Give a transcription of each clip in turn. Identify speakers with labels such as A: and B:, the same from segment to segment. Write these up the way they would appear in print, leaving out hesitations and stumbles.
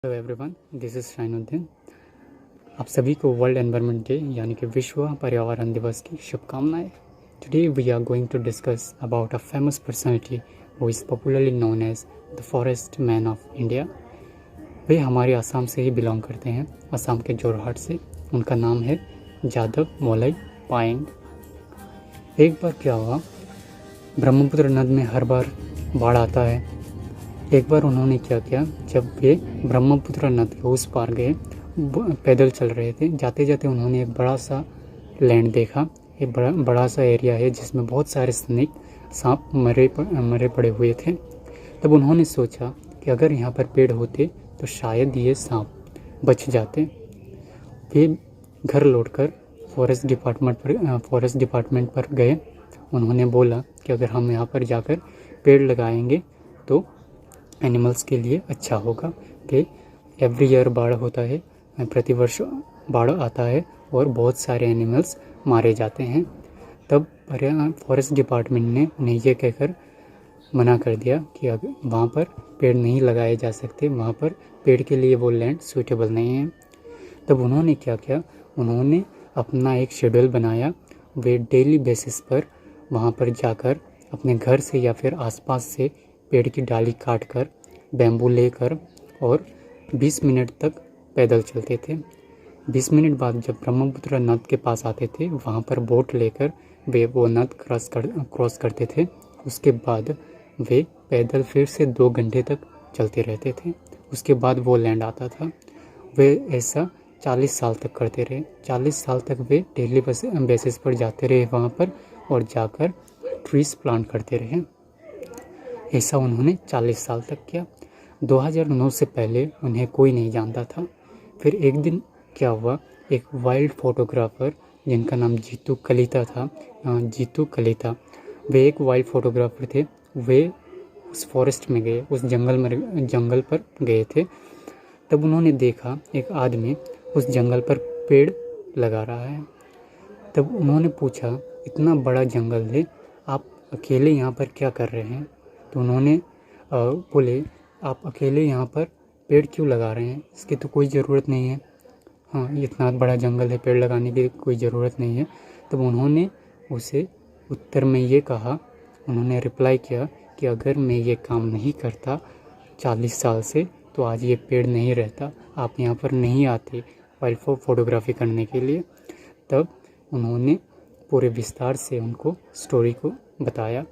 A: Hello everyone, this is Shainuddin. आप सभी को वर्ल्ड एनवायरनमेंट डे यानी कि विश्व पर्यावरण दिवस की शुभकामनाएं। Today we are going to discuss about a famous personality who is popularly known as the forest man of India. वे हमारे असम से ही बिलोंग करते हैं, असम के जोरहाट से। उनका नाम है जादव मोलई पायेंग। एक बार क्या हुआ, ब्रह्मपुत्र नद में हर बार बाढ़ आता है। एक बार उन्होंने क्या किया, जब वे ब्रह्मपुत्र नद के उस पार गए, पैदल चल रहे थे, जाते जाते उन्होंने एक बड़ा सा लैंड देखा। एक बड़ा सा एरिया है जिसमें बहुत सारे स्नेक सांप मरे पड़े हुए थे। तब उन्होंने सोचा कि अगर यहाँ पर पेड़ होते तो शायद ये सांप बच जाते। वे घर लौटकर फॉरेस्ट डिपार्टमेंट पर गए। उन्होंने बोला कि अगर हम यहाँ पर जाकर पेड़ लगाएंगे तो एनिमल्स के लिए अच्छा होगा। कि एवरी ईयर बाढ़ होता है, प्रतिवर्ष बाढ़ आता है और बहुत सारे एनिमल्स मारे जाते हैं। तब फॉरेस्ट डिपार्टमेंट ने उन्हें यह कहकर मना कर दिया कि अब वहाँ पर पेड़ नहीं लगाए जा सकते, वहाँ पर पेड़ के लिए वो लैंड सूटेबल नहीं है। तब उन्होंने क्या किया, उन्होंने अपना एक शेड्यूल बनाया। वे डेली बेसिस पर वहाँ पर जाकर अपने घर से या फिर आसपास से पेड़ की डाली काट कर, बैम्बू लेकर और 20 मिनट तक पैदल चलते थे। 20 मिनट बाद जब ब्रह्मपुत्र नद के पास आते थे, वहाँ पर बोट लेकर वे वो नद क्रॉस करते थे। उसके बाद वे पैदल फिर से 2 घंटे तक चलते रहते थे। उसके बाद वो लैंड आता था। वे ऐसा 40 साल तक करते रहे। 40 साल तक वे डेली बेसिस पर जाते रहे वहाँ पर और जाकर ट्रीज प्लांट करते रहे। ऐसा उन्होंने 40 साल तक किया। 2009 से पहले उन्हें कोई नहीं जानता था। फिर एक दिन क्या हुआ, एक वाइल्ड फोटोग्राफर जिनका नाम जीतू कलीता था, वे एक वाइल्ड फोटोग्राफर थे। वे उस फॉरेस्ट में गए, उस जंगल पर गए थे। तब उन्होंने देखा एक आदमी उस जंगल पर पेड़ लगा रहा है। तब उन्होंने पूछा, इतना बड़ा जंगल है, आप अकेले यहाँ पर क्या कर रहे हैं? तो उन्होंने बोले, आप अकेले यहाँ पर पेड़ क्यों लगा रहे हैं? इसकी तो कोई ज़रूरत नहीं है। हाँ, इतना बड़ा जंगल है, पेड़ लगाने की कोई ज़रूरत नहीं है। तब उन्होंने उसे उत्तर में ये कहा, उन्होंने रिप्लाई किया कि अगर मैं ये काम नहीं करता 40 साल से तो आज ये पेड़ नहीं रहता, आप यहाँ पर नहीं आते वाइल्ड फोटोग्राफी करने के लिए। तब उन्होंने पूरे विस्तार से उनको स्टोरी को बताया।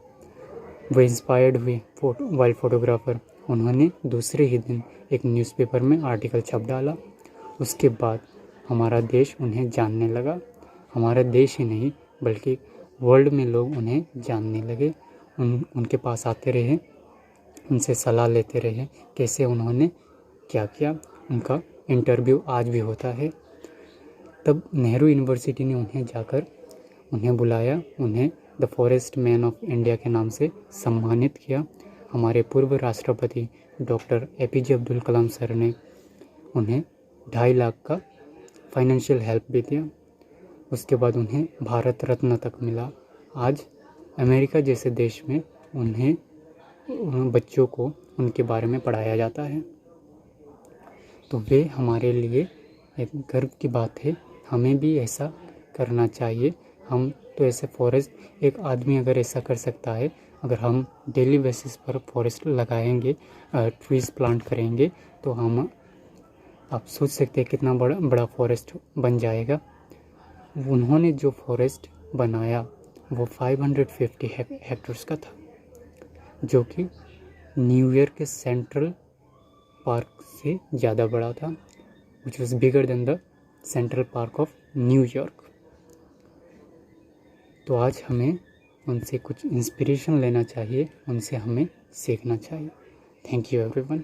A: वो इंस्पायर्ड हुए वाइल्ड फोटोग्राफर। उन्होंने दूसरे ही दिन एक न्यूज़पेपर में आर्टिकल छप डाला। उसके बाद हमारा देश उन्हें जानने लगा। हमारा देश ही नहीं बल्कि वर्ल्ड में लोग उन्हें जानने लगे। उनके पास आते रहे, उनसे सलाह लेते रहे कैसे उन्होंने क्या किया। उनका इंटरव्यू आज भी होता है। तब नेहरू यूनिवर्सिटी ने उन्हें बुलाया, उन्हें the forest man of India के नाम से सम्मानित किया। हमारे पूर्व राष्ट्रपति doctor APJ Abdul Kalam sir ने उन्हें 2.5 लाख का फाइनेंशियल हेल्प भी दिया। उसके बाद उन्हें भारत रत्न तक मिला। आज अमेरिका जैसे देश में उन बच्चों को उनके बारे में पढ़ाया जाता है। तो वे हमारे लिए एक गर्व की बात है। हमें भी ऐसा करना चाहिए। हम तो ऐसे फॉरेस्ट, एक आदमी अगर ऐसा कर सकता है, अगर हम डेली बेसिस पर फॉरेस्ट लगाएंगे, ट्रीज प्लांट करेंगे, तो आप सोच सकते हैं कितना बड़ा फॉरेस्ट बन जाएगा। उन्होंने जो फॉरेस्ट बनाया वो 550 हेक्टर्स का था, जो कि न्यूयॉर्क के सेंट्रल पार्क से ज़्यादा बड़ा था, which was bigger than the central park of New York. तो आज हमें उनसे कुछ इंस्पिरेशन लेना चाहिए, उनसे हमें सीखना चाहिए। Thank you everyone.